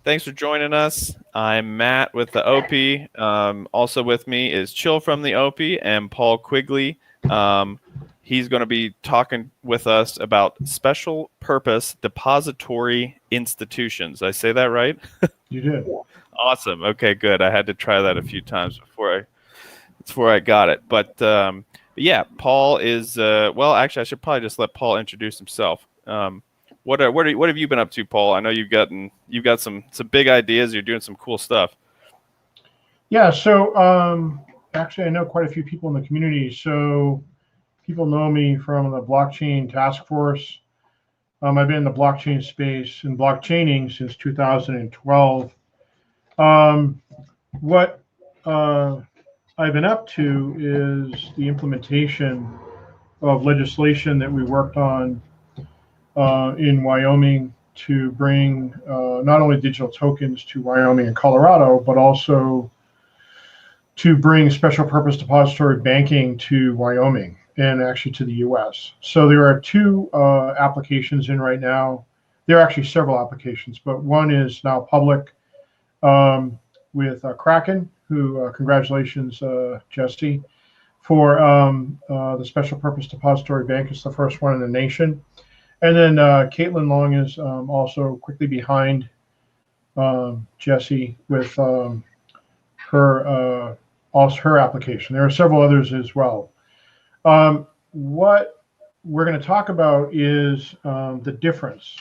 Thanks for joining us. I'm Matt with the OP. Also with me is Chill from the OP and Paul Quigley. He's going to be talking with us about special purpose depository institutions. Did I say that right? You did. Awesome. Okay, good. I had to try that a few times before I got it. But yeah, Paul is well. Actually, I should probably just let Paul introduce himself. What have you been up to, Paul? I know you've got some big ideas. You're doing some cool stuff. Yeah. So actually, I know quite a few people in the community. So people know me from the blockchain task force. I've been in the blockchain space and blockchaining since 2012. What I've been up to is the implementation of legislation that we worked on in Wyoming to bring not only digital tokens to Wyoming and Colorado, but also to bring special purpose depository banking to Wyoming and actually to the US. So there are two applications in right now. There are actually several applications, but one is now public with Kraken, who, congratulations, Jesse, for the special purpose depository bank. It's the first one in the nation. And then Caitlin Long is also quickly behind Jesse with her application. There are several others as well. What we're going to talk about is the difference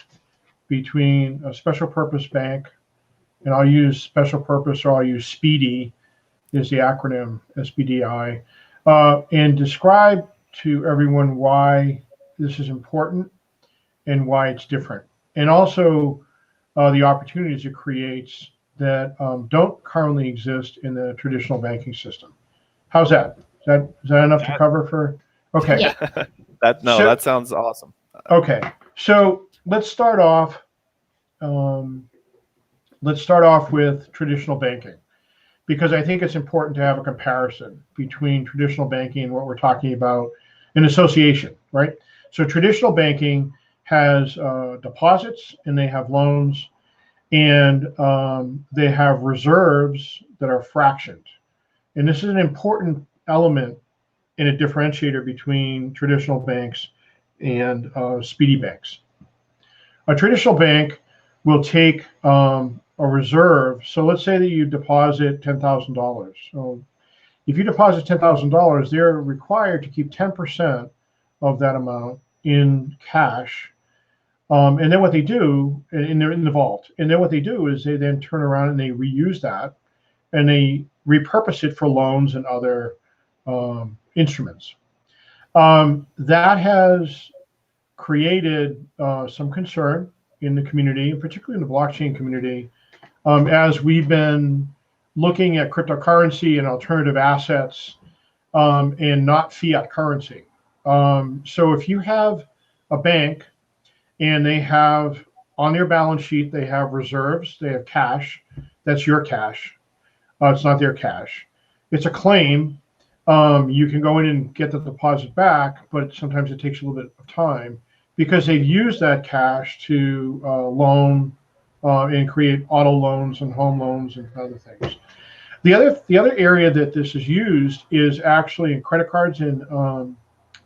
between a special purpose bank, and I'll use special purpose, or I'll use SPDI, is the acronym SPDI, and describe to everyone why this is important and why it's different, and also the opportunities it creates that don't currently exist in the traditional banking system. How's that? Is that enough to cover for? Okay. Yeah. That sounds awesome. Okay, so let's start off. Let's start off with traditional banking, because I think it's important to have a comparison between traditional banking and what we're talking about in association, right? So traditional banking has deposits, and they have loans, and they have reserves that are fractioned. And this is an important element and a differentiator between traditional banks and speedy banks. A traditional bank will take a reserve. So let's say that you deposit $10,000. So if you deposit $10,000, they're required to keep 10% of that amount in cash. And then what they do, and they're in the vault, and then what they do is they then turn around and they reuse that, and they repurpose it for loans and other instruments. That has created some concern in the community, particularly in the blockchain community, as we've been looking at cryptocurrency and alternative assets and not fiat currency. So if you have a bank and they have on their balance sheet, they have reserves, they have cash, that's your cash. It's not their cash. It's a claim. You can go in and get the deposit back, but sometimes it takes a little bit of time because they've used that cash to loan and create auto loans and home loans and other things. The other area that this is used is actually in credit cards and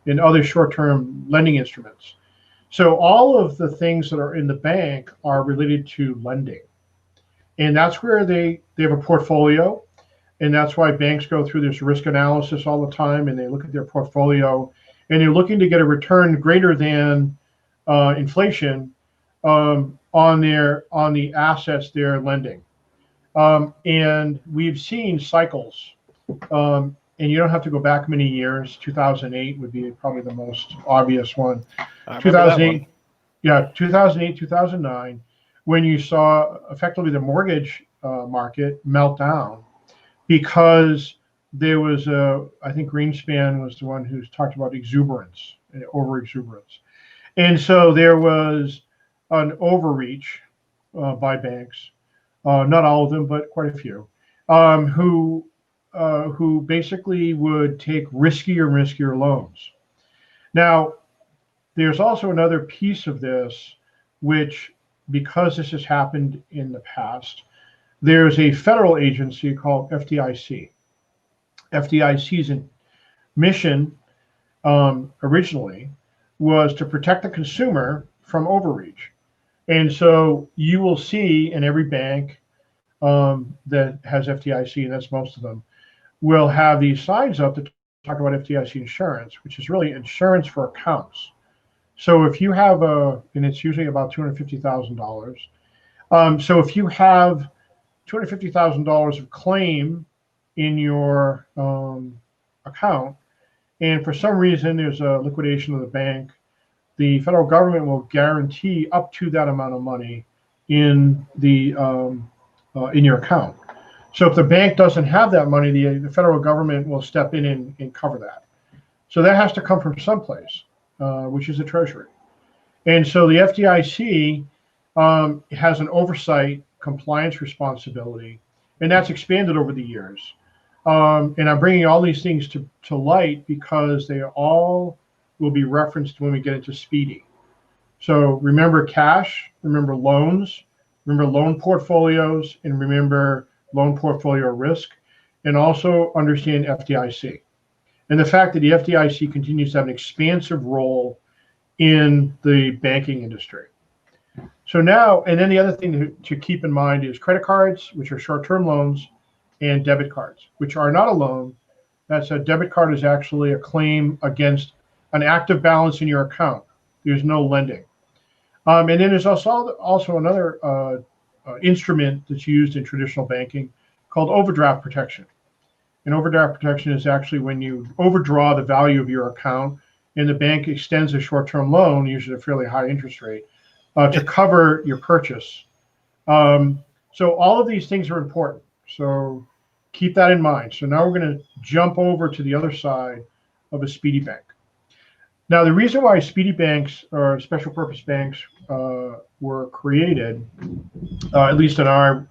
in other short-term lending instruments. So all of the things that are in the bank are related to lending. And that's where they have a portfolio. And that's why banks go through this risk analysis all the time, and they look at their portfolio, and they're looking to get a return greater than inflation on the assets they're lending. And we've seen cycles, and you don't have to go back many years. 2008 would be probably the most obvious one. 2008, yeah, 2008, 2009, when you saw effectively the mortgage market melt down because there was I think Greenspan was the one who's talked about exuberance, over exuberance. And so there was an overreach by banks, not all of them, but quite a few, who basically would take riskier and riskier loans. Now, there's also another piece of this, which because this has happened in the past, there's a federal agency called FDIC. FDIC's mission originally was to protect the consumer from overreach. And so you will see in every bank that has FDIC, and that's most of them, will have these signs up that talk about FDIC insurance, which is really insurance for accounts. So if you have and it's usually about $250,000. So if you have $250,000 of claim in your account, and for some reason there's a liquidation of the bank, the federal government will guarantee up to that amount of money in your account. So if the bank doesn't have that money, the federal government will step in and cover that. So that has to come from someplace, which is the Treasury. And so the FDIC has an oversight compliance responsibility, and that's expanded over the years. And I'm bringing all these things to light because they all will be referenced when we get into SPDI. So remember cash, remember loans, remember loan portfolios, and remember loan portfolio risk, and also understand FDIC. And the fact that the FDIC continues to have an expansive role in the banking industry. So now, and then the other thing to keep in mind is credit cards, which are short-term loans, and debit cards, which are not a loan. That's a debit card is actually a claim against an active balance in your account. There's no lending. And then there's also another instrument that's used in traditional banking called overdraft protection. And overdraft protection is actually when you overdraw the value of your account and the bank extends a short-term loan, usually a fairly high interest rate, to cover your purchase. So all of these things are important. So keep that in mind. So now we're going to jump over to the other side of a SPDI bank. Now, the reason why SPDI banks or special purpose banks were created, at least in our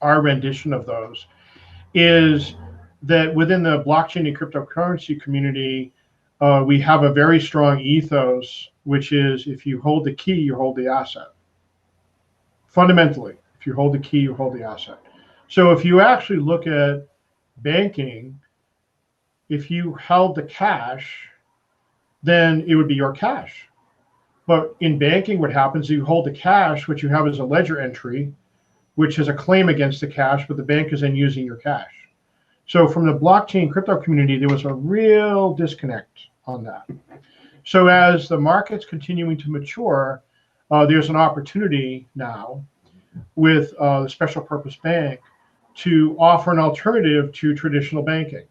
rendition of those, is that within the blockchain and cryptocurrency community, we have a very strong ethos, which is if you hold the key, you hold the asset. Fundamentally, if you hold the key, you hold the asset. So if you actually look at banking, if you held the cash, then it would be your cash. But in banking, what happens is you hold the cash, which you have as a ledger entry, which is a claim against the cash, but the bank is then using your cash. So from the blockchain crypto community, there was a real disconnect on that. So as the market's continuing to mature, there's an opportunity now with the special purpose bank to offer an alternative to traditional banking.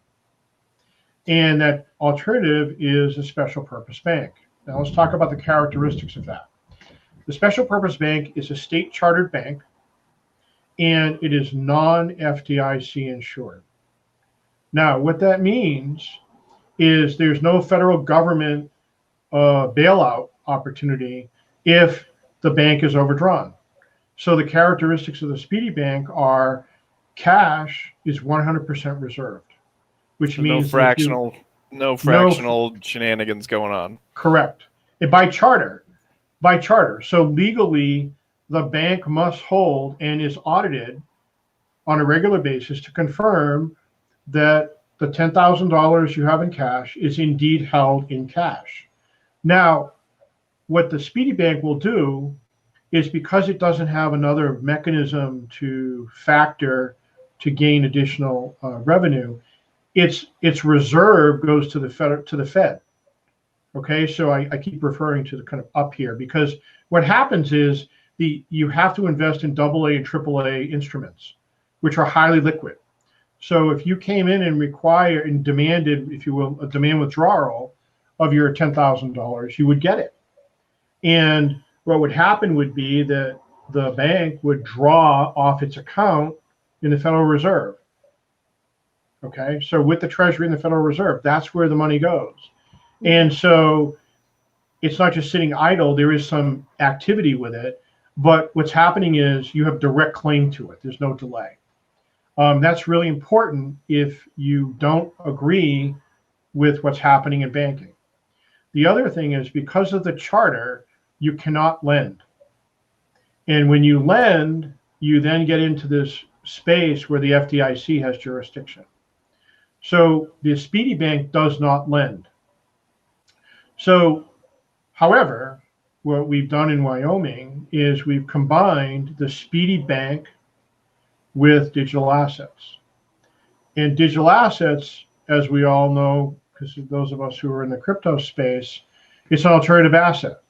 And that alternative is a special purpose bank. Now let's talk about the characteristics of that. The special purpose bank is a state chartered bank, and it is non-FDIC insured. Now, what that means is there's no federal government bailout opportunity if the bank is overdrawn. So the characteristics of the SPDI bank are cash is 100% reserved, which So means no fractional shenanigans going on. Correct. And by charter. So legally, the bank must hold and is audited on a regular basis to confirm that the $10,000 you have in cash is indeed held in cash. Now, what the SPDI bank will do is because it doesn't have another mechanism to factor to gain additional revenue, its reserve goes to the Fed. Okay, so I keep referring to the kind of up here because what happens is you have to invest in AA and AAA instruments, which are highly liquid. So if you came in and required and demanded, if you will, a demand withdrawal of your $10,000, you would get it. And what would happen would be that the bank would draw off its account in the Federal Reserve. Okay, so with the Treasury and the Federal Reserve, that's where the money goes. And so it's not just sitting idle, there is some activity with it, but what's happening is you have direct claim to it. There's no delay. That's really important if you don't agree with what's happening in banking. The other thing is because of the charter, you cannot lend. And when you lend, you then get into this space where the FDIC has jurisdiction. So the Speedy Bank does not lend. So, however, what we've done in Wyoming is we've combined the Speedy Bank with digital assets. And digital assets, as we all know, because those of us who are in the crypto space, it's an alternative asset.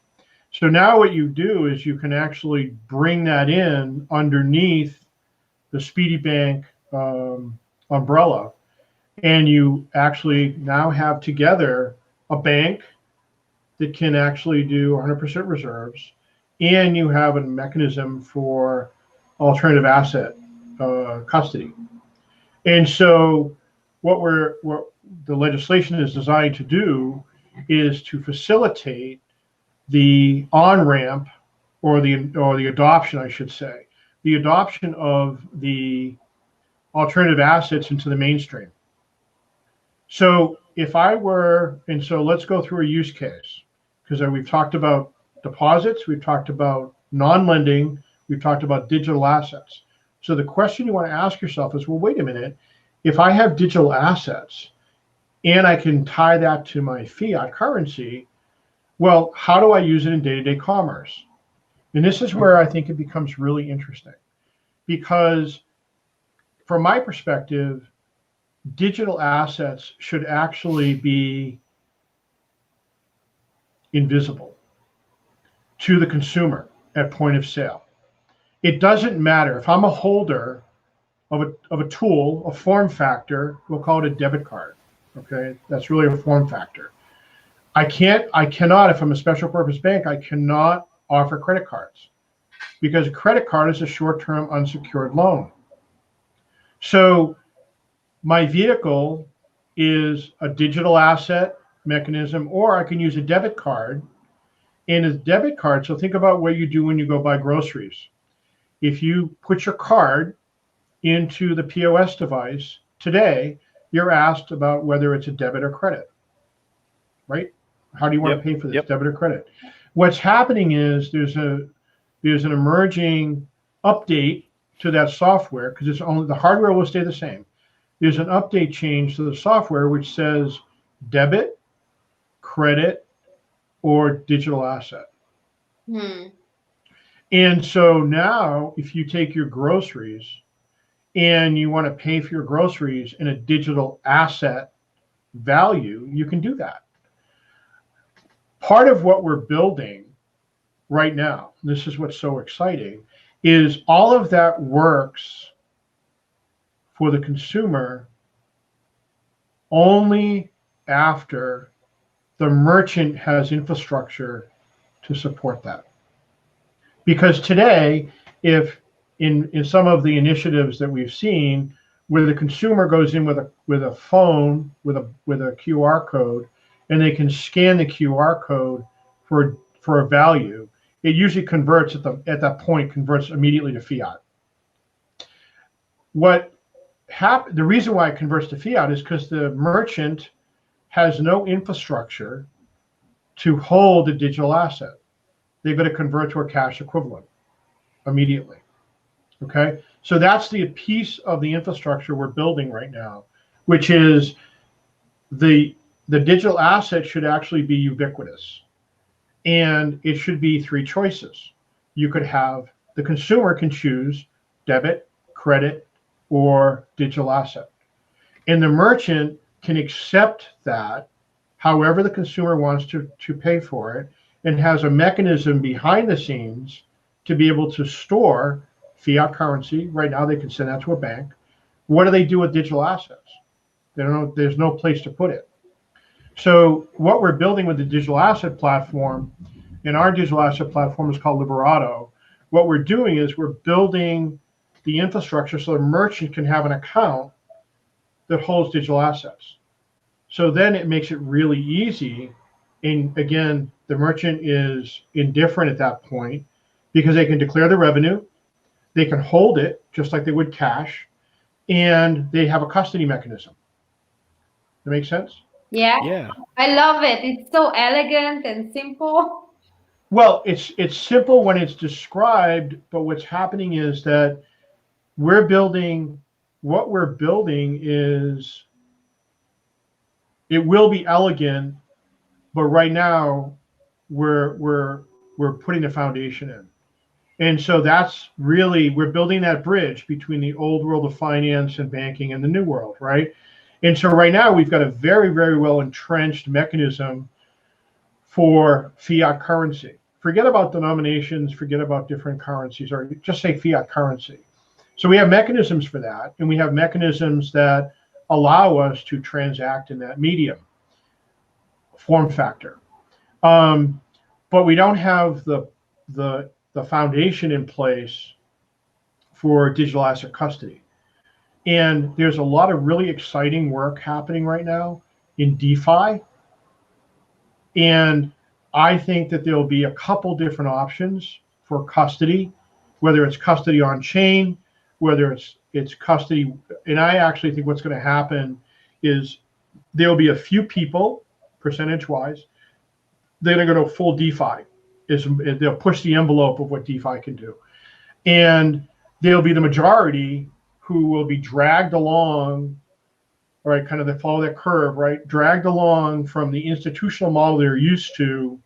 So now what you do is you can actually bring that in underneath the Speedy Bank umbrella, and you actually now have together a bank that can actually do 100% reserves, and you have a mechanism for alternative asset custody. And so what the legislation is designed to do is to facilitate the on-ramp or the adoption, I should say, the adoption of the alternative assets into the mainstream. So if I were, and so let's go through a use case, because we've talked about deposits, we've talked about non-lending, we've talked about digital assets. So the question you want to ask yourself is, well, wait a minute, if I have digital assets and I can tie that to my fiat currency, well, how do I use it in day-to-day commerce? And this is where I think it becomes really interesting, because from my perspective, digital assets should actually be invisible to the consumer at point of sale. It doesn't matter if I'm a holder of a tool, a form factor, we'll call it a debit card. Okay, that's really a form factor. I cannot, if I'm a special purpose bank, I cannot offer credit cards, because a credit card is a short-term unsecured loan. So my vehicle is a digital asset mechanism, or I can use a debit card. And a debit card, so think about what you do when you go buy groceries. If you put your card into the POS device today, you're asked about whether it's a debit or credit, right? How do you want to pay for this, debit or credit? What's happening is there's an emerging update to that software, because it's only the hardware will stay the same. There's an update change to the software which says debit, credit, or digital asset. And so now if you take your groceries and you want to pay for your groceries in a digital asset value, you can do that. Part of what we're building right now, this is what's so exciting, is all of that works for the consumer only after the merchant has infrastructure to support that. Because today, if in some of the initiatives that we've seen, where the consumer goes in with a phone with a QR code, and they can scan the QR code for a value, it usually converts at that point, converts immediately to fiat. The reason why it converts to fiat is because the merchant has no infrastructure to hold a digital asset. They've got to convert to a cash equivalent immediately. Okay, so that's the piece of the infrastructure we're building right now, which is the digital asset should actually be ubiquitous, and it should be three choices. You could have, the consumer can choose debit, credit, or digital asset, and the merchant can accept that however the consumer wants to pay for it, and has a mechanism behind the scenes to be able to store fiat currency. Right now they can send that to a bank. What do they do with digital assets? They don't know, there's no place to put it. So what we're building with the digital asset platform, and our digital asset platform is called Liberato, what we're doing is we're building the infrastructure so the merchant can have an account that holds digital assets. So then it makes it really easy. And again, the merchant is indifferent at that point, because they can declare the revenue, they can hold it just like they would cash, and they have a custody mechanism. That makes sense? Yeah. I love it. It's so elegant and simple. Well, it's simple when it's described, but what's happening is that what we're building is, it will be elegant, but right now we're putting the foundation in. And so that's really, we're building that bridge between the old world of finance and banking and the new world, right? And so right now we've got a very, very well entrenched mechanism for fiat currency. Forget about denominations, forget about different currencies, or just say fiat currency. So we have mechanisms for that, and we have mechanisms that allow us to transact in that medium form factor. But we don't have the foundation in place for digital asset custody. And there's a lot of really exciting work happening right now in DeFi. And I think that there'll be a couple different options for custody, whether it's custody on chain, whether it's custody. And I actually think what's going to happen is there'll be a few people, percentage-wise, they're going to go full DeFi. They'll push the envelope of what DeFi can do. And there'll be the majority who will be dragged along, right, kind of they follow that curve, right, dragged along from the institutional model they're used to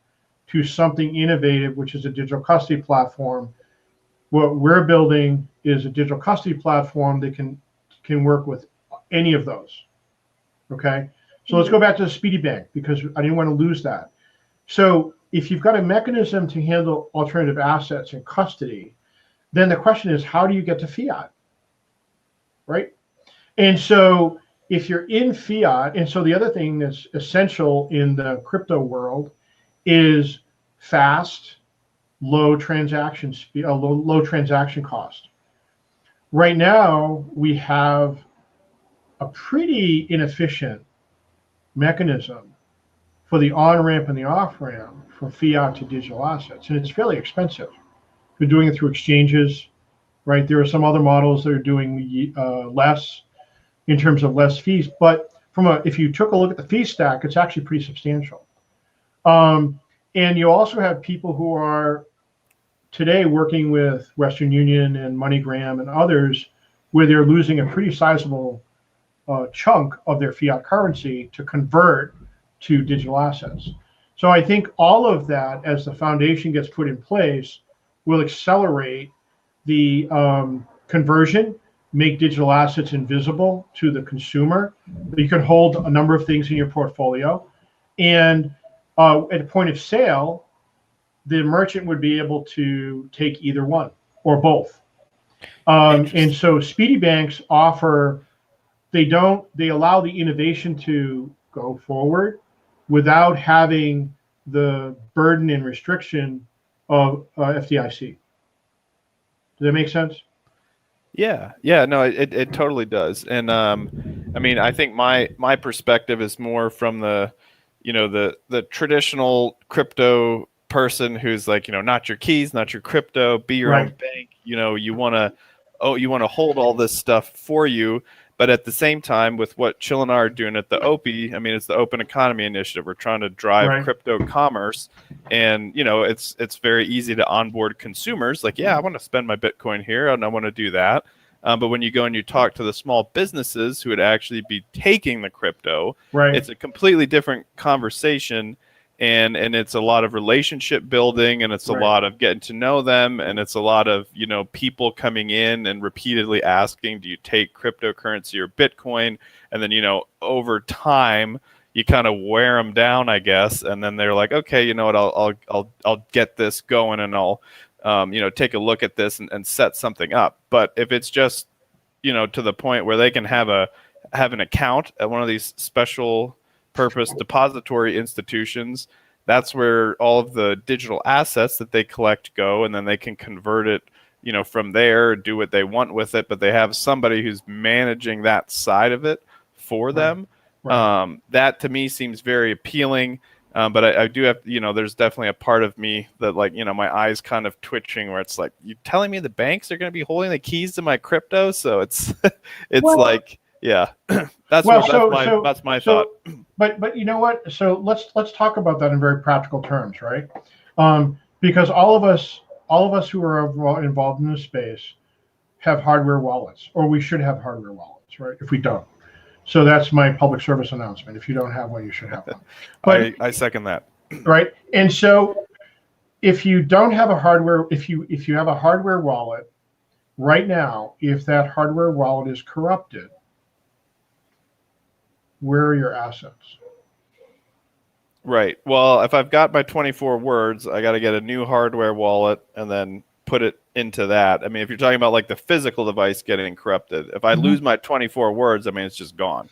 something innovative, which is a digital custody platform. What we're building is a digital custody platform that can work with any of those. Okay, so let's go back to the Speedy Bank, because I didn't want to lose that. So if you've got a mechanism to handle alternative assets and custody, then the question is, how do you get to fiat, right? And so if you're in fiat, and so the other thing that's essential in the crypto world is fast, low transaction speed, low transaction cost. Right now, we have a pretty inefficient mechanism for the on-ramp and the off-ramp from fiat to digital assets, and it's fairly expensive. We're doing it through exchanges, right? There are some other models that are doing less in terms of less fees, but if you took a look at the fee stack, it's actually pretty substantial. And you also have people who are today working with Western Union and MoneyGram and others, where they're losing a pretty sizable chunk of their fiat currency to convert to digital assets. So I think all of that, as the foundation gets put in place, will accelerate the conversion, make digital assets invisible to the consumer. You can hold a number of things in your portfolio. And at a point of sale, the merchant would be able to take either one or both. And so Speedy Banks they allow the innovation to go forward without having the burden and restriction of FDIC. Does that make sense? Yeah, no, it totally does. And I mean, I think my perspective is more from the traditional crypto person who's like, not your keys, not your crypto, be your own bank. You want to hold all this stuff for you. But at the same time, with what Chill and I are doing at the OPI, I mean, it's the Open Economy Initiative. We're trying to drive crypto commerce, and it's very easy to onboard consumers. Like, yeah, I want to spend my Bitcoin here, and I want to do that. But when you go and you talk to the small businesses who would actually be taking the crypto, it's a completely different conversation. And it's a lot of relationship building, and it's a lot of getting to know them, and it's a lot of people coming in and repeatedly asking, do you take cryptocurrency or Bitcoin? And then over time you kind of wear them down, I guess, and then they're like, okay, you know what, I'll get this going, and I'll take a look at this and set something up. But if it's just to the point where they can have an account at one of these special purpose depository institutions, that's where all of the digital assets that they collect go, and then they can convert it from there, do what they want with it, but they have somebody who's managing that side of it for them. That to me seems very appealing, but I do have there's definitely a part of me that, like, my eyes kind of twitching, where it's like, you telling me the banks are going to be holding the keys to my crypto? So it's like, yeah, that's my thought. But you know what? So let's talk about that in very practical terms, right? because all of us who are involved in this space have hardware wallets, or we should have hardware wallets, right? If we don't. So that's my public service announcement. If you don't have one, you should have one. But I second that. Right. And so if you don't have a hardware, if you have a hardware wallet right now, if that hardware wallet is corrupted, where are your assets? Right. Well, if I've got my 24 words, I got to get a new hardware wallet and then put it into that. I mean, if you're talking about like the physical device getting corrupted, if I lose my 24 words, I mean, it's just gone.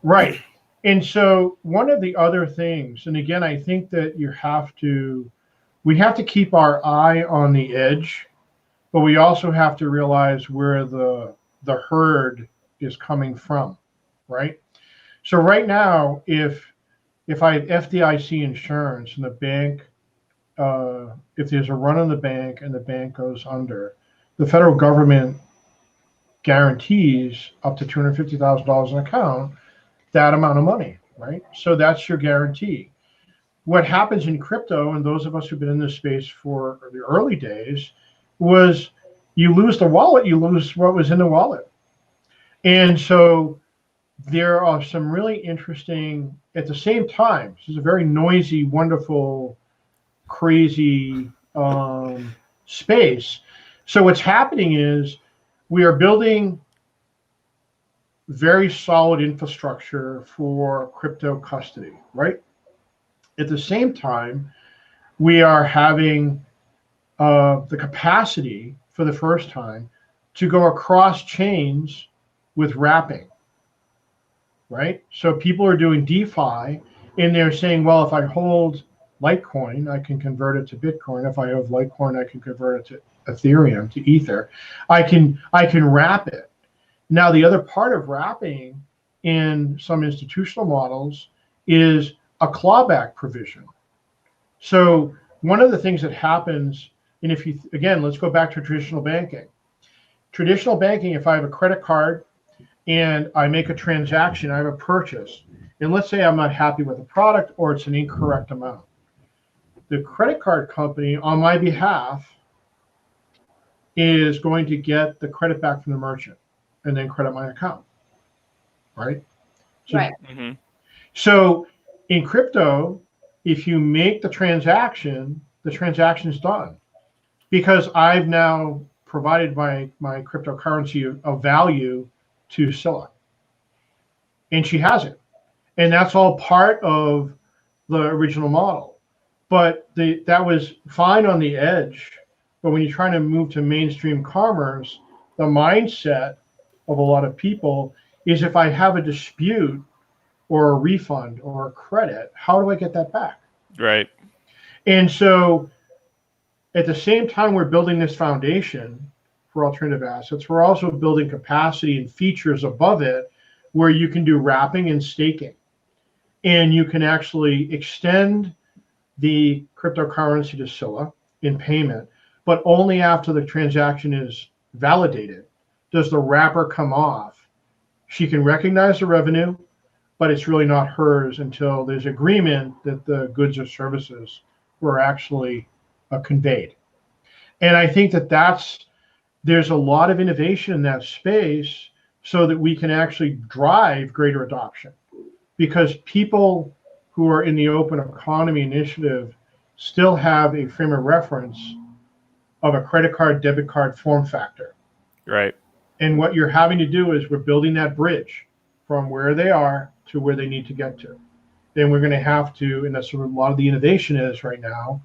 Right. And so one of the other things, and again, I think that we have to keep our eye on the edge, but we also have to realize where the herd is coming from, right? So right now, if I have FDIC insurance and the bank, if there's a run on the bank and the bank goes under, the federal government guarantees up to $250,000 an account, that amount of money, right? So that's your guarantee. What happens in crypto, and those of us who've been in this space for the early days, was you lose the wallet, you lose what was in the wallet. And so there are some really interesting, at the same time, this is a very noisy, wonderful, crazy space. So what's happening is we are building very solid infrastructure for crypto custody, right? At the same time, we are having the capacity for the first time to go across chains with wrapping, right? So people are doing DeFi and they're saying, well, if I hold Litecoin, I can convert it to Bitcoin. If I have Litecoin, I can convert it to Ethereum, to Ether. I can wrap it. Now, the other part of wrapping in some institutional models is a clawback provision. So one of the things that happens, and again, let's go back to traditional banking. Traditional banking, if I have a credit card and I make a transaction, I have a purchase, and let's say I'm not happy with the product or it's an incorrect amount. The credit card company, on my behalf, is going to get the credit back from the merchant and then credit my account, right? Right. So in crypto, if you make the transaction is done because I've now provided my cryptocurrency of value to Scylla, and she has it, and that's all part of the original model. But that was fine on the edge, but when you're trying to move to mainstream commerce, the mindset of a lot of people is if I have a dispute or a refund or a credit, how do I get that back? Right. And so at the same time we're building this foundation for alternative assets, we're also building capacity and features above it where you can do wrapping and staking. And you can actually extend the cryptocurrency to Scylla in payment, but only after the transaction is validated does the wrapper come off. She can recognize the revenue, but it's really not hers until there's agreement that the goods or services were actually conveyed. And I think that there's a lot of innovation in that space so that we can actually drive greater adoption, because people who are in the open economy initiative still have a frame of reference of a credit card, debit card form factor. Right. And what you're having to do is we're building that bridge from where they are to where they need to get to. Then we're going to have to, and that's where a lot of the innovation is right now,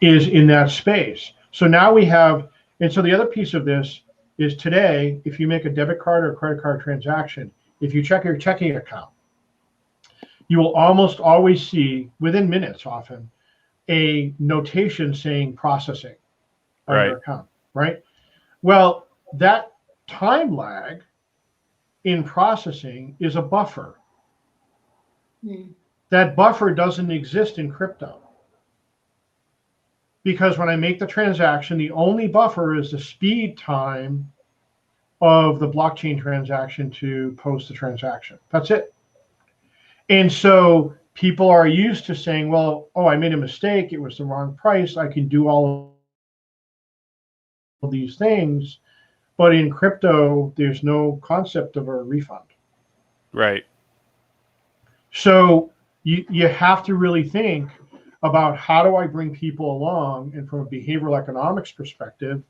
is in that space. So now we have, and so the other piece of this is today, if you make a debit card or a credit card transaction, if you check your checking account, you will almost always see, within minutes often, a notation saying processing on your account, right? Well, that time lag in processing is a buffer. That buffer doesn't exist in crypto. Because when I make the transaction, the only buffer is the speed time of the blockchain transaction to post the transaction. That's it. And so people are used to saying, well, oh, I made a mistake. It was the wrong price. I can do all of these things. But in crypto, there's no concept of a refund. Right. So you have to really think about, how do I bring people along? And from a behavioral economics perspective,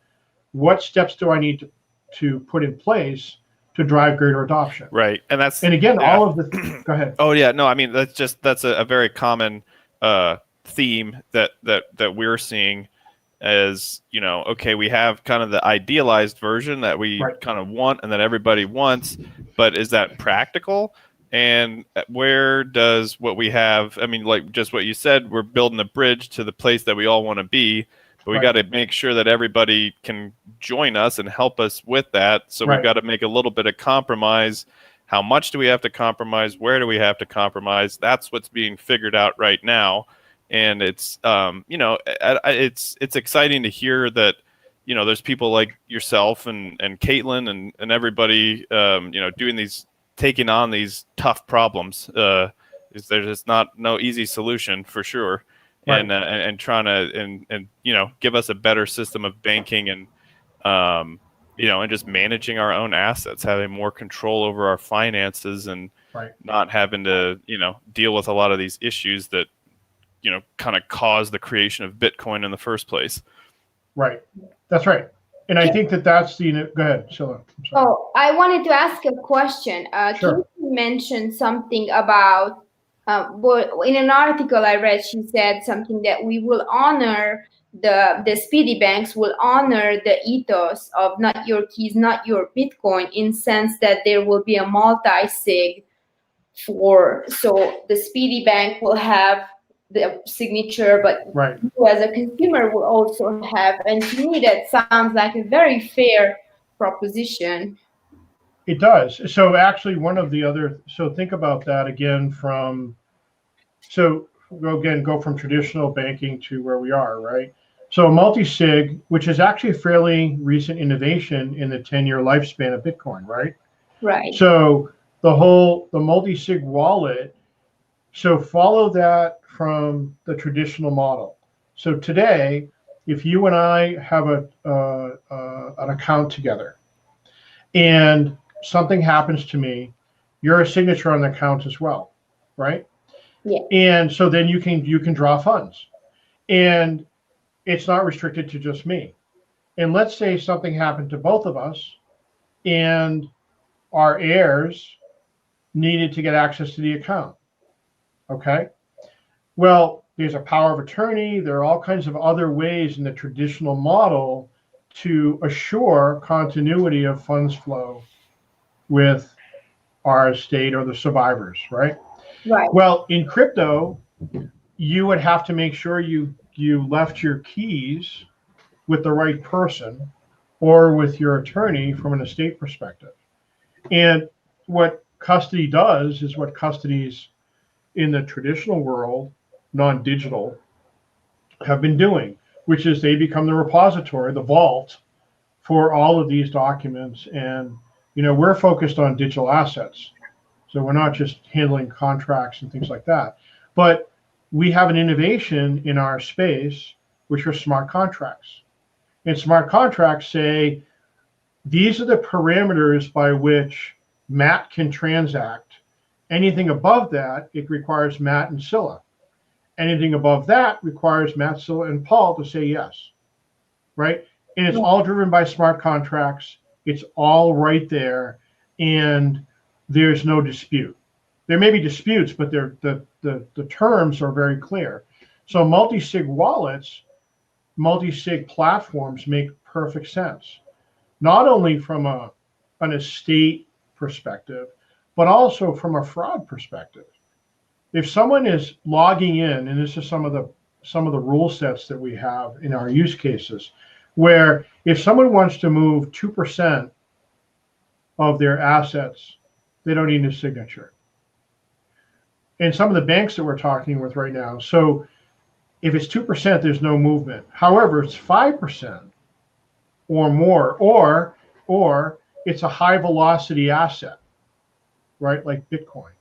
what steps do I need to put in place to drive greater adoption? Right. And that's, and again, yeah. all of the, go ahead. Oh yeah, no, I mean that's a very common theme that we're seeing, as you know, okay, we have kind of the idealized version that we Right. kind of want and that everybody wants, but is that practical? And where does what we have, I mean, like just what you said, we're building a bridge to the place that we all want to be, but we Right. got to make sure that everybody can join us and help us with that. So Right. we've got to make a little bit of compromise. How much do we have to compromise? Where do we have to compromise? That's what's being figured out right now. And it's, you know, it's exciting to hear that, you know, there's people like yourself and Caitlin and everybody, you know, doing these, taking on these tough problems. There's just no easy solution for sure. Right. And trying to, and, you know, give us a better system of banking and, you know, and just managing our own assets, having more control over our finances, and Right. not having to, you know, deal with a lot of these issues that, you know, kind of caused the creation of Bitcoin in the first place. Right. That's right. And I think that's the, go ahead, Sheila. Oh, I wanted to ask a question. Sure. Kim mentioned something about, in an article I read, she said something that we will honor, the speedy banks will honor the ethos of not your keys, not your Bitcoin, in sense that there will be a multi-sig so the speedy bank will have the signature, but right. you as a consumer will also have. And to me, that sounds like a very fair proposition. It does. So actually, one of the other, so think about that again go from traditional banking to where we are, right? So multi-sig, which is actually a fairly recent innovation in the 10-year lifespan of Bitcoin, right? Right. So the multi-sig wallet, so follow that from the traditional model. So today, if you and I have an account together and something happens to me, you're a signature on the account as well, right? Yeah. And so then you can draw funds, and it's not restricted to just me. And let's say something happened to both of us, and our heirs needed to get access to the account. Okay. Well, there's a power of attorney. There are all kinds of other ways in the traditional model to assure continuity of funds flow with our estate or the survivors, right? Right. Well, in crypto, you would have to make sure you left your keys with the right person or with your attorney from an estate perspective. And what custody does is what custodies in the traditional world, non-digital, have been doing, which is they become the repository, the vault for all of these documents. And, you know, we're focused on digital assets. So we're not just handling contracts and things like that. But we have an innovation in our space, which are smart contracts. And smart contracts say, these are the parameters by which Matt can transact. Anything above that, it requires Matt and Scylla. Anything above that requires Matt, Scylla, and Paul to say yes, right? And it's all driven by smart contracts. It's all right there, and there's no dispute. There may be disputes, but the terms are very clear. So multi-sig wallets, multi-sig platforms make perfect sense, not only from an estate perspective, but also from a fraud perspective. If someone is logging in, and this is some of the rule sets that we have in our use cases, where if someone wants to move 2% of their assets, they don't need a signature. And some of the banks that we're talking with right now, so if it's 2%, there's no movement. However, it's 5% or more, or it's a high velocity asset, right? Like Bitcoin.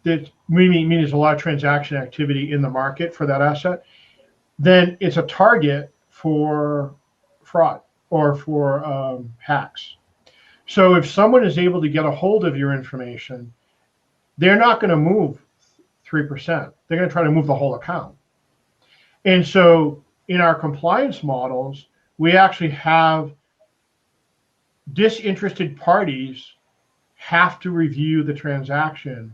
that meaning there's a lot of transaction activity in the market for that asset, then it's a target for fraud or for hacks. So if someone is able to get a hold of your information, they're not going to move 3%. They're going to try to move the whole account. And so in our compliance models, we actually have disinterested parties have to review the transaction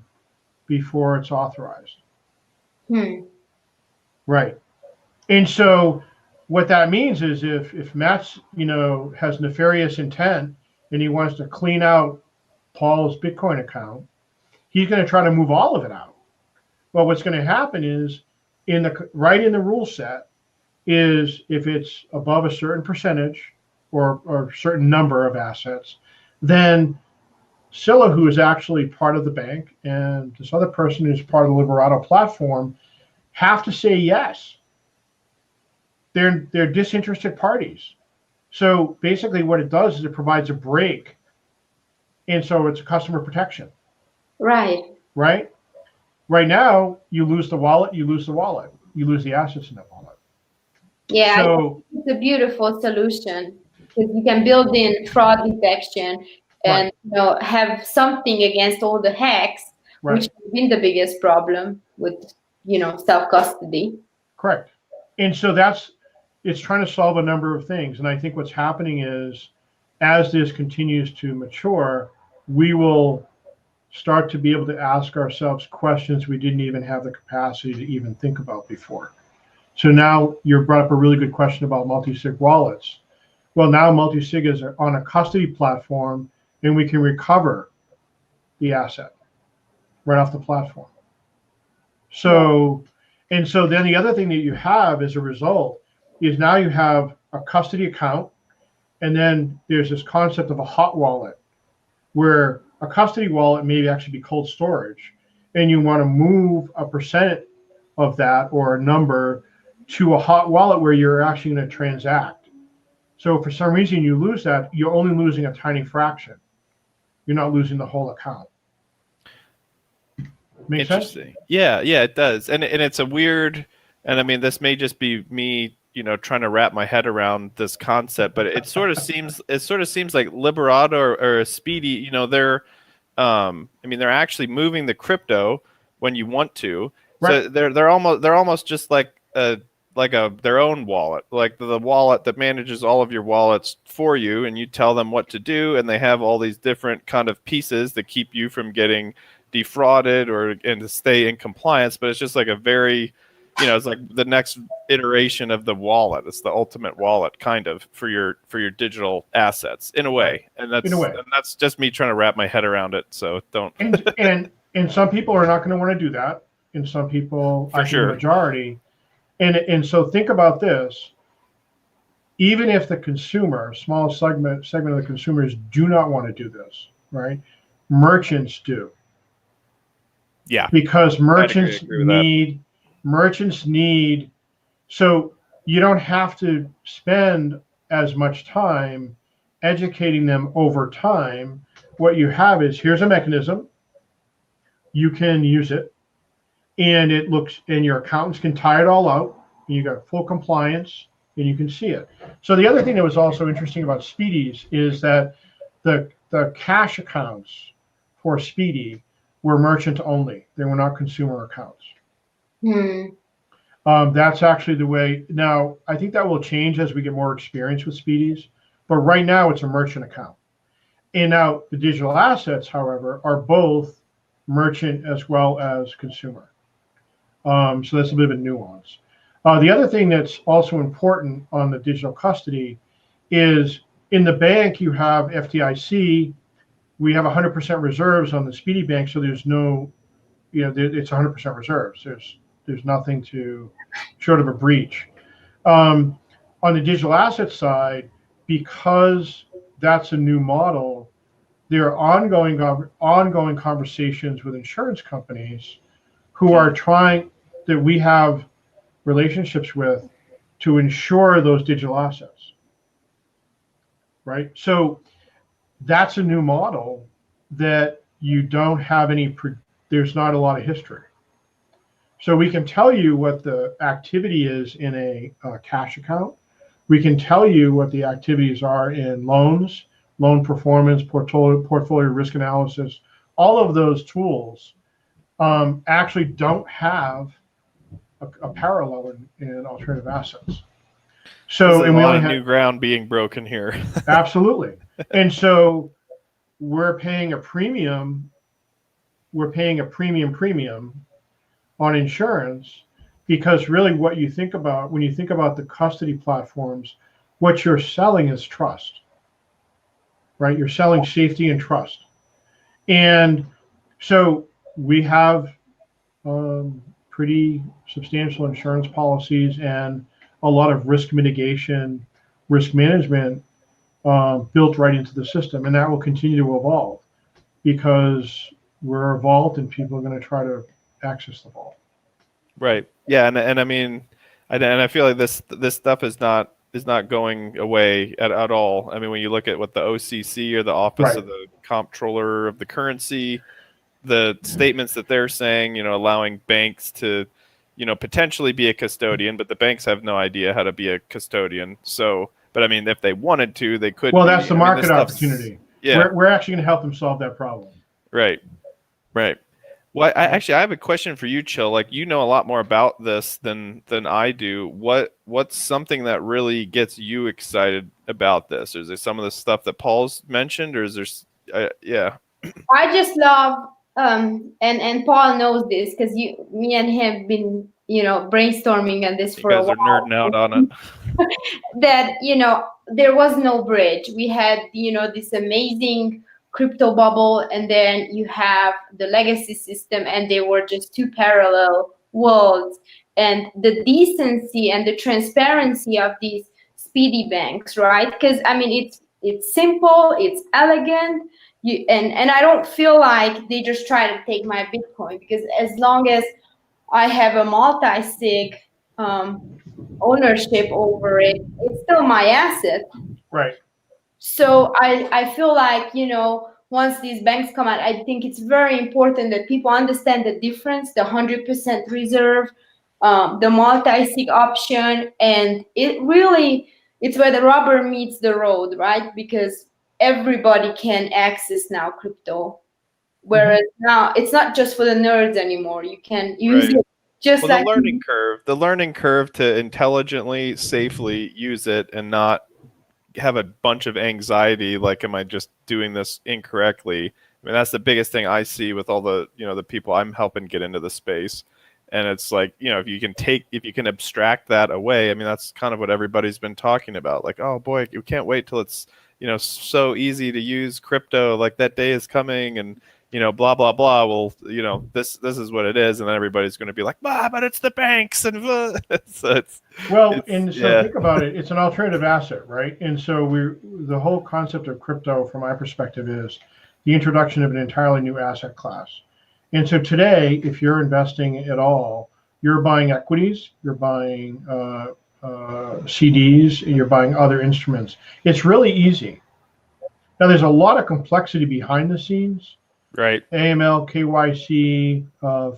before it's authorized. Right. And so what that means is if Matt's, has nefarious intent and he wants to clean out Paul's Bitcoin account, he's going to try to move all of it out. Well, what's going to happen is right in the rule set is if it's above a certain percentage or a certain number of assets, then Scylla, who is actually part of the bank, and this other person who's part of the Liberato platform have to say yes. They're disinterested parties. So basically what it does is it provides a break. And so it's a customer protection. Right. Right? Right now, you lose the wallet, you lose the assets in that wallet. Yeah, so, it's a beautiful solution because you can build in fraud detection and have something against all the hacks, which has been the biggest problem with self-custody. Correct. And so it's trying to solve a number of things. And I think what's happening is as this continues to mature, we will start to be able to ask ourselves questions we didn't even have the capacity to even think about before. So now you brought up a really good question about multi-sig wallets. Well, now multi-sig is on a custody platform and we can recover the asset right off the platform. So, and so then the other thing that you have as a result is now you have a custody account, and then there's this concept of a hot wallet where a custody wallet may actually be cold storage, and you want to move a percent of that or a number to a hot wallet where you're actually going to transact. So if for some reason you lose that, you're only losing a tiny fraction. You're not losing the whole account. Make sense? Yeah, it does. And it's a weird, and I mean, this may just be me, trying to wrap my head around this concept, but it sort of seems like Liberato or Speedy, they're actually moving the crypto when you want to. Right. So they're almost just like their own wallet, like the wallet that manages all of your wallets for you, and you tell them what to do, and they have all these different kind of pieces that keep you from getting defrauded and to stay in compliance. But it's just like a very, it's like the next iteration of the wallet. It's the ultimate wallet kind of for your digital assets in a way. And that's just me trying to wrap my head around it. So don't. and some people are not going to want to do that. And some people, I think the majority. And so think about this. Even if the consumer, small segment of the consumers do not want to do this, right? Merchants do. Yeah. Because merchants need, so you don't have to spend as much time educating them over time. What you have is, here's a mechanism. You can use it. And and your accountants can tie it all out, and you got full compliance, and you can see it. So the other thing that was also interesting about Speedies is that the cash accounts for Speedy were merchant only. They were not consumer accounts. That's actually the way. Now, I think that will change as we get more experience with Speedies, but right now it's a merchant account. And now the digital assets, however, are both merchant as well as consumer. So that's a bit of a nuance. The other thing that's also important on the digital custody is in the bank, you have FDIC. We have 100% reserves on the Speedy Bank, so there's no, it's 100% reserves. There's nothing short of a breach. On the digital asset side, because that's a new model, there are ongoing conversations with insurance companies who are that we have relationships with to insure those digital assets, right? So that's a new model that you don't have any there's not a lot of history. So we can tell you what the activity is in a cash account. We can tell you what the activities are in loans, loan performance, portfolio risk analysis. All of those tools actually don't have a parallel in alternative assets. So, and we only have new ground being broken here. Absolutely. And so we're paying a premium. We're paying a premium on insurance, because really what you think about when you think about the custody platforms, what you're selling is trust, right? You're selling safety and trust. And so we have pretty substantial insurance policies and a lot of risk mitigation, risk management built right into the system. And that will continue to evolve because we're a vault and people are going to try to access the vault. Right. Yeah. And I mean, and I feel like this stuff is not going away at all. I mean, when you look at what the OCC or the Office of the Comptroller of the Currency, the statements that they're saying, allowing banks to, potentially be a custodian, but the banks have no idea how to be a custodian. So, but I mean, if they wanted to, they could. Well, that's the market opportunity. Yeah. We're actually going to help them solve that problem. Right. Right. Well, I have a question for you, Chill. Like, you know a lot more about this than I do. What's something that really gets you excited about this? Is there some of the stuff that Paul's mentioned, or is there? Yeah. I just love, and Paul knows this because me and him have been, brainstorming on this for a while. You guys are nerding out on it. That there was no bridge. We had this amazing crypto bubble, and then you have the legacy system, and they were just two parallel worlds. And the decency and the transparency of these speedy banks, right? Because I mean, it's simple, it's elegant, and I don't feel like they just try to take my Bitcoin, because as long as I have a multi-sig ownership over it, it's still my asset. Right. So I feel like, once these banks come out, I think it's very important that people understand the difference, the 100% reserve, the multi-sig option, and it's where the rubber meets the road, right? Because everybody can access now crypto. Whereas now it's not just for the nerds anymore. You can use it just like the learning curve to intelligently, safely use it and not have a bunch of anxiety, like, am I just doing this incorrectly? I mean, that's the biggest thing I see with all the the people I'm helping get into the space. And it's like, if you can abstract that away, I mean, that's kind of what everybody's been talking about. Like, oh boy, you can't wait till it's so easy to use crypto, like that day is coming, and blah blah blah. Well, this is what it is, and then everybody's going to be like, but it's the banks, and so think about it. It's an alternative asset, right? And so the whole concept of crypto, from my perspective, is the introduction of an entirely new asset class. And so today, if you're investing at all, you're buying equities, you're buying CDs, and you're buying other instruments. It's really easy. Now, there's a lot of complexity behind the scenes. Right. AML, KYC,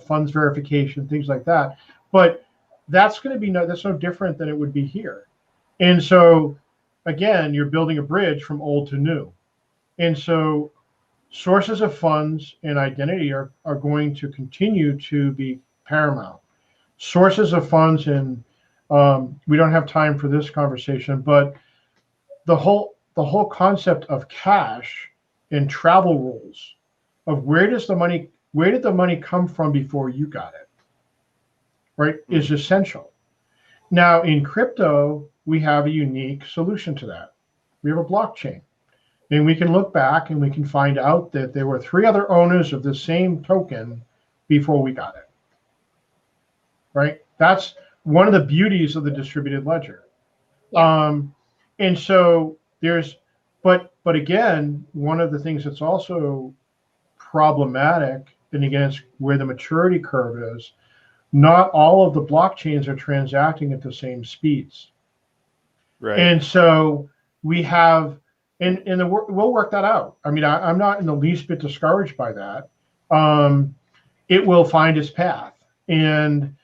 funds verification, things like that. But that's no different than it would be here. And so, again, you're building a bridge from old to new. And so sources of funds and identity are going to continue to be paramount. Sources of funds, and we don't have time for this conversation, but the whole concept of cash and travel rules of where did the money come from before you got it, right, is essential. Now, in crypto, we have a unique solution to that. We have a blockchain. And we can look back and we can find out that there were 3 other owners of the same token before we got it, right? That's one of the beauties of the distributed ledger. Yeah. And so but again, one of the things that's also problematic, and again, it's where the maturity curve is, not all of the blockchains are transacting at the same speeds. Right. And so we have, we'll work that out. I mean, I'm not in the least bit discouraged by that. it will find its path. And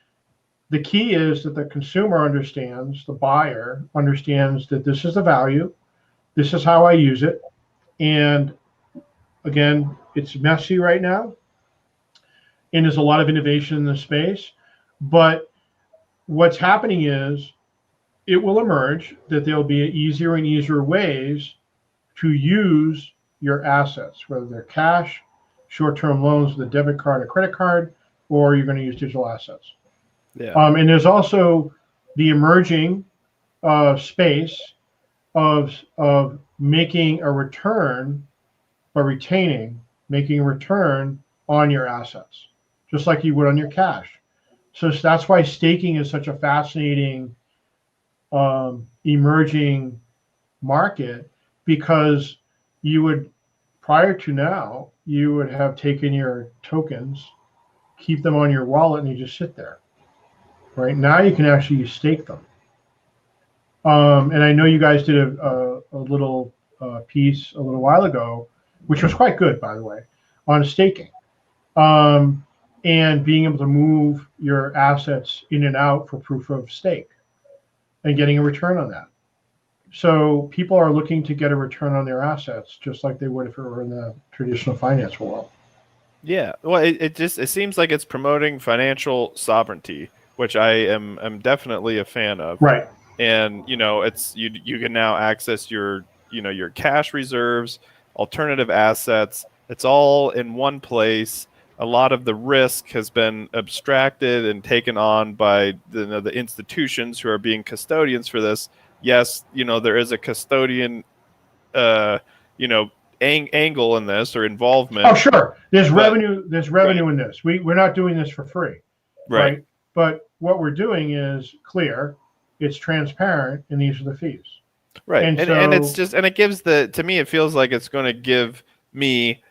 the key is that the consumer understands, the buyer understands that this is the value, this is how I use it. And again, it's messy right now, and there's a lot of innovation in the space. But what's happening is it will emerge that there'll be easier and easier ways to use your assets, whether they're cash, short-term loans with a debit card or credit card, or you're going to use digital assets. Yeah. And there's also the emerging space of making a return by making a return on your assets, just like you would on your cash. So that's why staking is such a fascinating emerging market, because you would, prior to now, you would have taken your tokens, keep them on your wallet, and you just sit there. Right now, you can actually stake them. And I know you guys did a little piece a little while ago, which was quite good, by the way, on staking, and being able to move your assets in and out for proof of stake and getting a return on that. So people are looking to get a return on their assets, just like they would if it were in the traditional finance world. Yeah, well, it seems like it's promoting financial sovereignty, which I am definitely a fan of. Right. And it's you can now access your your cash reserves, alternative assets. It's all in one place. A lot of the risk has been abstracted and taken on by the institutions who are being custodians for this. Yes, there is a custodian, angle in this, or involvement. Oh, sure. There's revenue. There's revenue in this. We're not doing this for free, right? But what we're doing is clear, it's transparent, and these are the fees. Right. And it's just, and it gives to me, it feels like it's going to give me,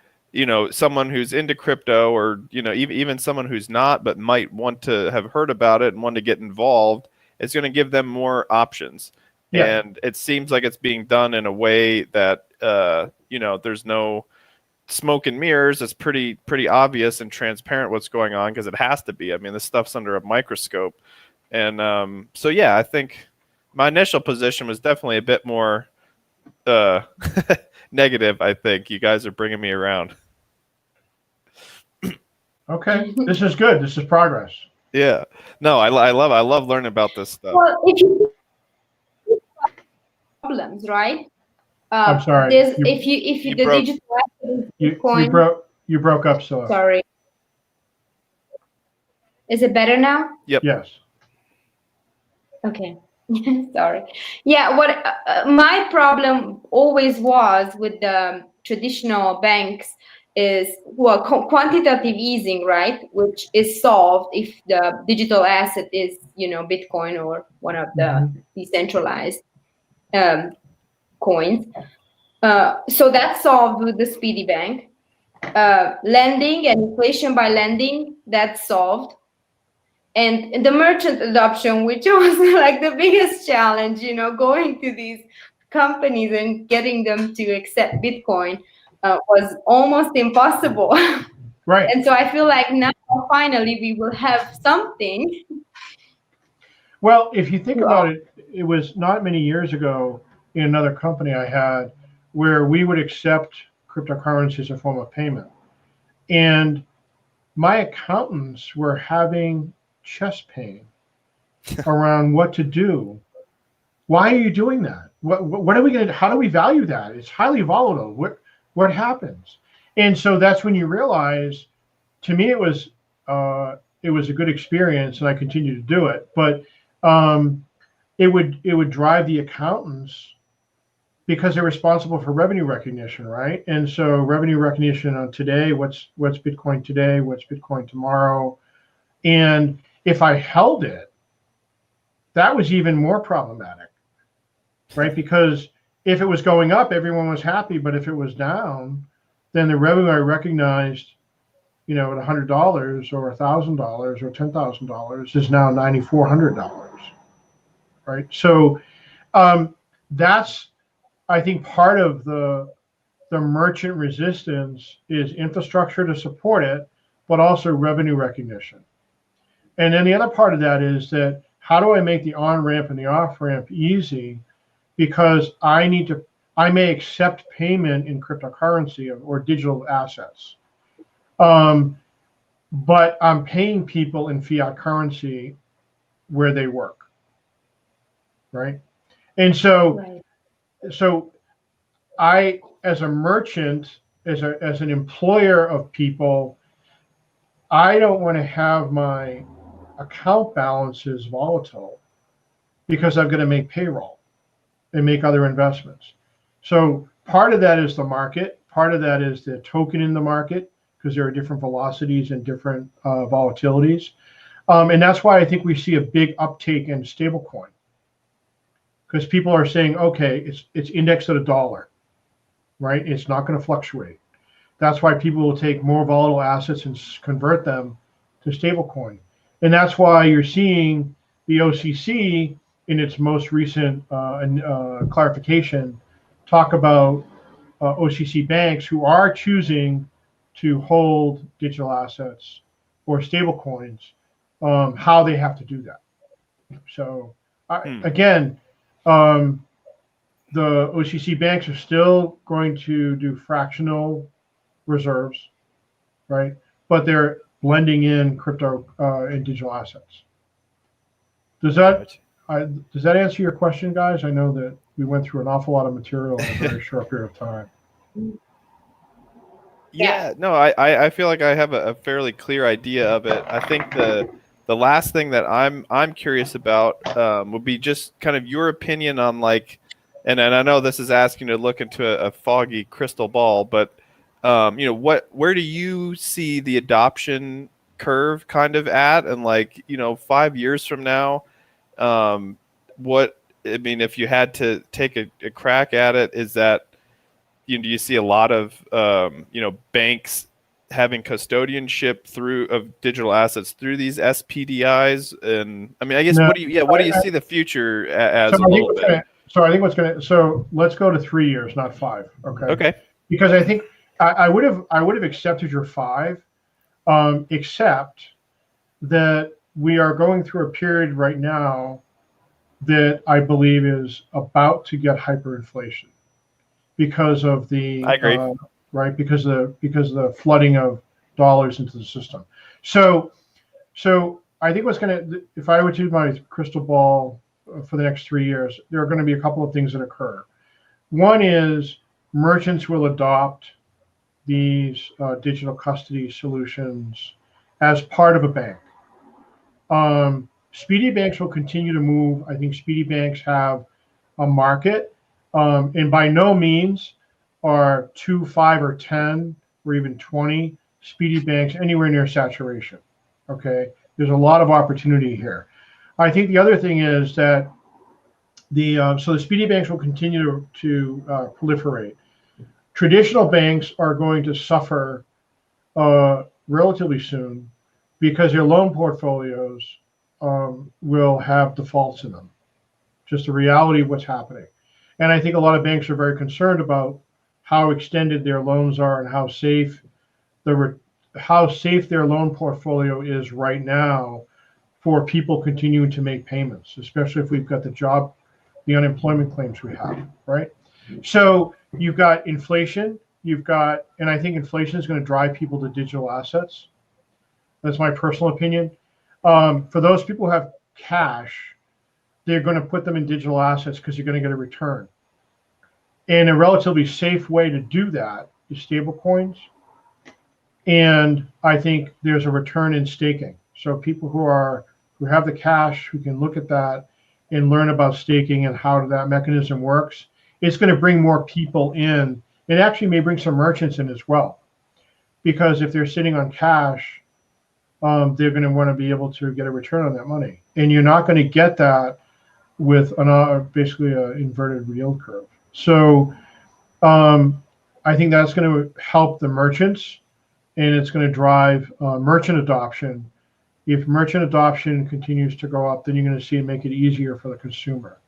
someone who's into crypto, or, even someone who's not, but might want to have heard about it and want to get involved. It's going to give them more options. Yeah. And it seems like it's being done in a way that, there's no smoke and mirrors. It's pretty obvious and transparent what's going on, because it has to be. I mean, this stuff's under a microscope. And so, yeah, I think my initial position was definitely a bit more negative. I think you guys are bringing me around. Okay, this is good. This is progress. Yeah. No, I love learning about this stuff. Well, if you problems, right? I'm sorry. If you the broke, digital coin, you broke up, so sorry. Is it better now? Yep. Yes. Okay. Sorry. Yeah. What my problem always was with the traditional banks is quantitative easing, right? Which is solved if the digital asset is, Bitcoin or one of the decentralized coins. So that's solved with the Speedy Bank. Lending and inflation by lending, that's solved. And the merchant adoption, which was like the biggest challenge, going to these companies and getting them to accept Bitcoin was almost impossible. Right. And so I feel like now finally we will have something. Well, if you think about it, it was not many years ago in another company I had where we would accept cryptocurrency as a form of payment. And my accountants were having chest pain around what to do. Why are you doing that? What are we going to, how do we value that? It's highly volatile. What happens? And so that's when you realize, to me, it was a good experience, and I continue to do it. But it would drive the accountants, because they're responsible for revenue recognition, right? And so revenue recognition on today, what's Bitcoin today, what's Bitcoin tomorrow. And if I held it, that was even more problematic, right? Because if it was going up, everyone was happy. But if it was down, then the revenue I recognized, at $100 or $1,000 or $10,000 is now $9,400, right? So that's, I think, part of the merchant resistance is infrastructure to support it, but also revenue recognition. And then the other part of that is that how do I make the on-ramp and the off-ramp easy? Because I may accept payment in cryptocurrency or digital assets. But I'm paying people in fiat currency where they work, right? And so, so I, as a merchant, as an employer of people, I don't want to have my account balances volatile because I've got to make payroll and make other investments. So part of that is the market. Part of that is the token in the market, because there are different velocities and different volatilities. And that's why I think we see a big uptake in stablecoin, because people are saying, okay, it's indexed at $1, right? It's not going to fluctuate. That's why people will take more volatile assets and convert them to stablecoin. And that's why you're seeing the OCC in its most recent clarification talk about OCC banks who are choosing to hold digital assets or stable coins, how they have to do that. So again, the OCC banks are still going to do fractional reserves, right? But they're blending in crypto and digital assets. Does that answer your question, guys? I know that we went through an awful lot of material in a very short period of time. Yeah, no, I feel like I have a fairly clear idea of it. I think the last thing that I'm curious about would be just kind of your opinion on, like, and I know this is asking to look into a foggy crystal ball, but where do you see the adoption curve kind of at, and 5 years from now, if you had to take a crack at it, is that do you see a lot of banks having custodianship of digital assets through these SPDIs? And I mean, I guess what do you see the future as a little bit? So let's go to 3 years, not 5. Okay. Because I think I would have accepted your 5, except that we are going through a period right now that I believe is about to get hyperinflation because of the I agree. Because of the flooding of dollars into the system. So I think if I were to do my crystal ball for the next 3 years, there are going to be a couple of things that occur. One is merchants will adopt these digital custody solutions as part of a bank. Speedy banks will continue to move. I think speedy banks have a market, and by no means are 2, 5, or 10, or even 20 speedy banks anywhere near saturation. Okay, there's a lot of opportunity here. I think the other thing is that the speedy banks will continue to proliferate. Traditional banks are going to suffer relatively soon because their loan portfolios will have defaults in them. Just the reality of what's happening. And I think a lot of banks are very concerned about how extended their loans are and how safe their loan portfolio is right now for people continuing to make payments, especially if we've got the unemployment claims we have, right? So you've got inflation, and I think inflation is going to drive people to digital assets. That's my personal opinion. For those people who have cash, they're going to put them in digital assets because you're going to get a return. And a relatively safe way to do that is stable coins. And I think there's a return in staking. So people who have the cash, who can look at that and learn about staking and how that mechanism works, it's going to bring more people in. It actually may bring some merchants in as well, because if they're sitting on cash, they're going to want to be able to get a return on that money. And you're not going to get that with basically an inverted yield curve. So I think that's going to help the merchants, and it's going to drive merchant adoption. If merchant adoption continues to go up, then you're going to see it make it easier for the consumer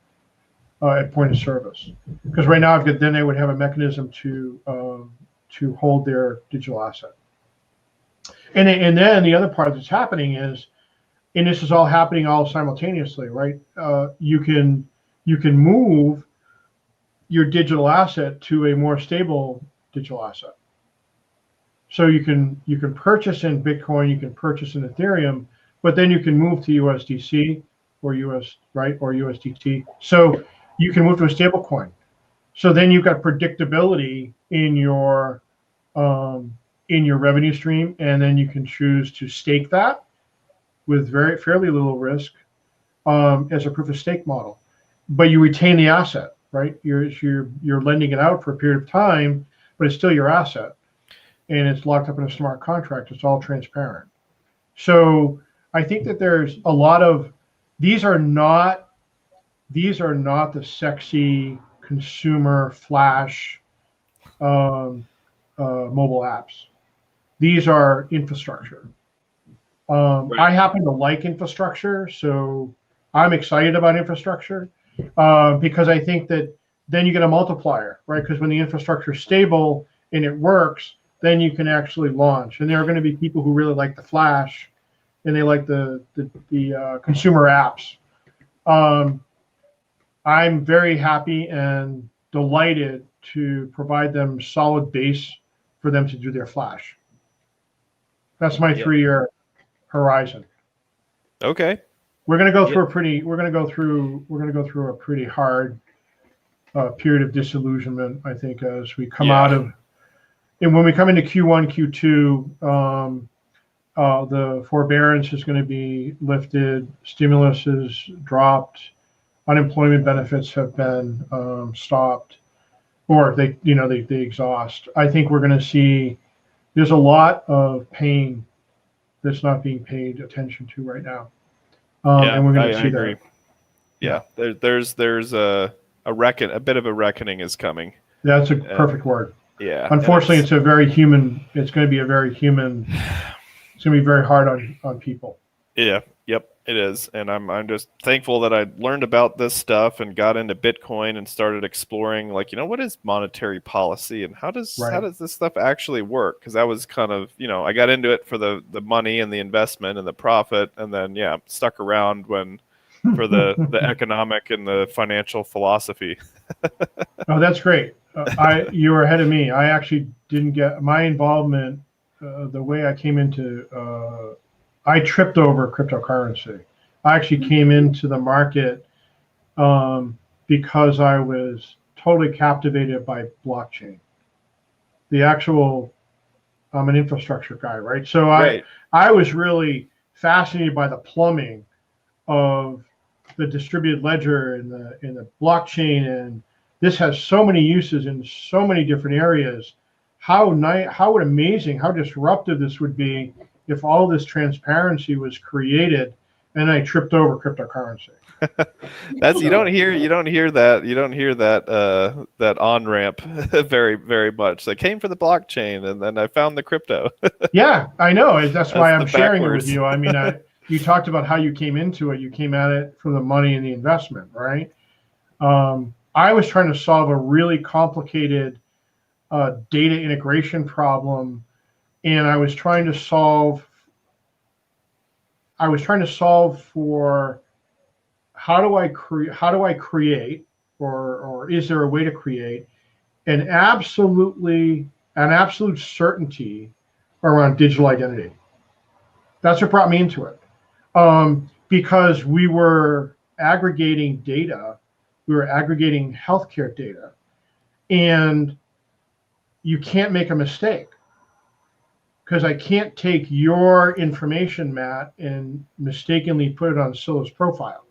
at point of service. Because right now, then they would have a mechanism to hold their digital asset. And then the other part that's happening is, and this is all happening all simultaneously, right? You can move your digital asset to a more stable digital asset. So you can purchase in Bitcoin, you can purchase in Ethereum, but then you can move to USDC or or USDT. So you can move to a stable coin. So then you've got predictability in your revenue stream, and then you can choose to stake that with fairly little risk as a proof of stake model, but you retain the asset, right? You're lending it out for a period of time, but it's still your asset, and it's locked up in a smart contract. It's all transparent. So I think that there's a lot of these are not the sexy consumer flash mobile apps. These are infrastructure. Right. I happen to like infrastructure, so I'm excited about infrastructure because I think that then you get a multiplier, right? Because when the infrastructure is stable and it works, then you can actually launch. And there are going to be people who really like the flash, and they like the consumer apps. I'm very happy and delighted to provide them solid base for them to do their flash. That's my 3-year horizon. Okay. We're going to go through a pretty hard period of disillusionment, I think, as we come out of, and when we come into Q1, Q2, the forbearance is going to be lifted, stimulus is dropped, unemployment benefits have been stopped, or they exhaust. I think we're going to see there's a lot of pain that's not being paid attention to right now, and we're going to see agree. that. Yeah, there's a bit of a reckoning is coming. That's a perfect word. Yeah. Unfortunately, it's going to be a very human. It's going to be very hard on people. Yeah. Yep. It is, and I'm just thankful that I learned about this stuff and got into Bitcoin and started exploring, like, what is monetary policy and how does this stuff actually work? Because that was kind of, I got into it for the money and the investment and the profit, and then stuck around for the economic and the financial philosophy. Oh, that's great. You were ahead of me. I actually didn't get my involvement. The way I came into I tripped over cryptocurrency. I actually came into the market because I was totally captivated by blockchain. I'm an infrastructure guy, right? So I was really fascinated by the plumbing of the distributed ledger and the blockchain, and this has so many uses in so many different areas. How amazing, how disruptive this would be if all this transparency was created, and I tripped over cryptocurrency. You don't hear that on ramp very, very much. I came for the blockchain, and then I found the crypto. Yeah, I know. That's why I'm sharing it with you. I mean, you talked about how you came into it. You came at it from the money and the investment, right? I was trying to solve a really complicated data integration problem. And I was trying to solve for how do I create or is there a way to create an absolute certainty around digital identity. That's what brought me into it. Because we were aggregating data, we were aggregating healthcare data, and you can't make a mistake. Because I can't take your information, Matt, and mistakenly put it on Scylla's profile.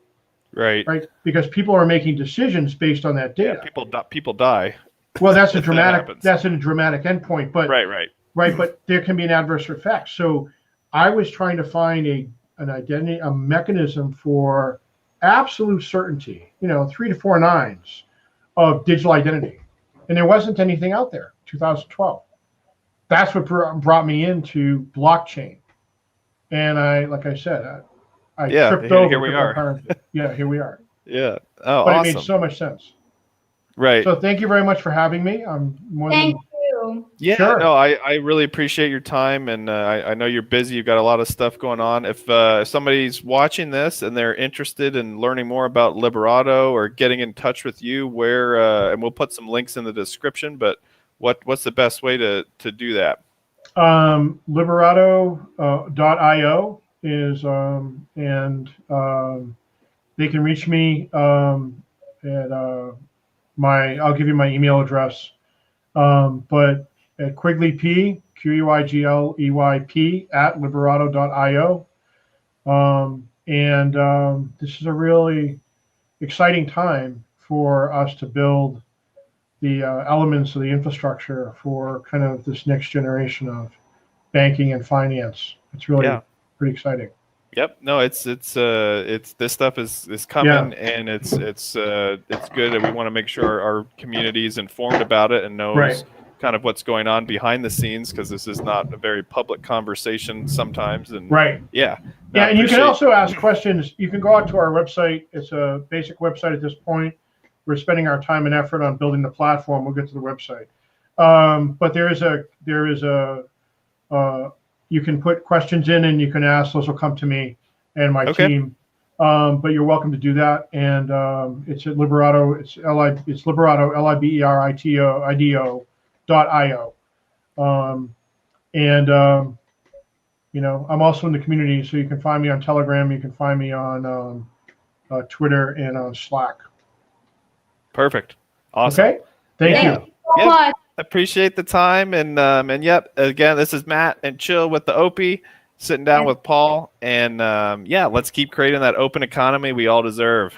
Right. Because people are making decisions based on that data. Yeah, people die. Well, that's a dramatic endpoint, but right. But there can be an adverse effect. So I was trying to find an identity, a mechanism for absolute certainty, 3 to 4 nines of digital identity, and there wasn't anything out there. 2012. That's what brought me into blockchain, and like I said, I tripped over. Here we are. Yeah, here we are. Yeah. Oh, but awesome. It made so much sense. Right. So thank you very much for having me. I'm more Thank you. you. Yeah, Sure. no, I really appreciate your time, and I know you're busy. You've got a lot of stuff going on. If somebody's watching this and they're interested in learning more about Liberato or getting in touch with you, where and we'll put some links in the description. But what's the best way to do that? Liberato.io is they can reach me at I'll give you my email address. But at Quigley P, QUIGLEYP at liberato.io. This is a really exciting time for us to build the elements of the infrastructure for kind of this next generation of banking and finance. It's really pretty exciting. Yep. No, it's this stuff is coming, and it's good, and we want to make sure our community is informed about it and knows kind of what's going on behind the scenes, because this is not a very public conversation sometimes. And and you can also ask questions. You can go out to our website. It's a basic website at this point. We're spending our time and effort on building the platform. We'll get to the website, but there is a you can put questions in and you can ask. Those will come to me and my team. But you're welcome to do that. And it's at Liberato. It's Liberato, LIBERITO.io. I'm also in the community, so you can find me on Telegram. You can find me on Twitter and on Slack. Perfect. Awesome. Okay. Thank you. So much. Appreciate the time, and again, this is Matt and Chill with the Opie, sitting down with Paul, and let's keep creating that open economy we all deserve.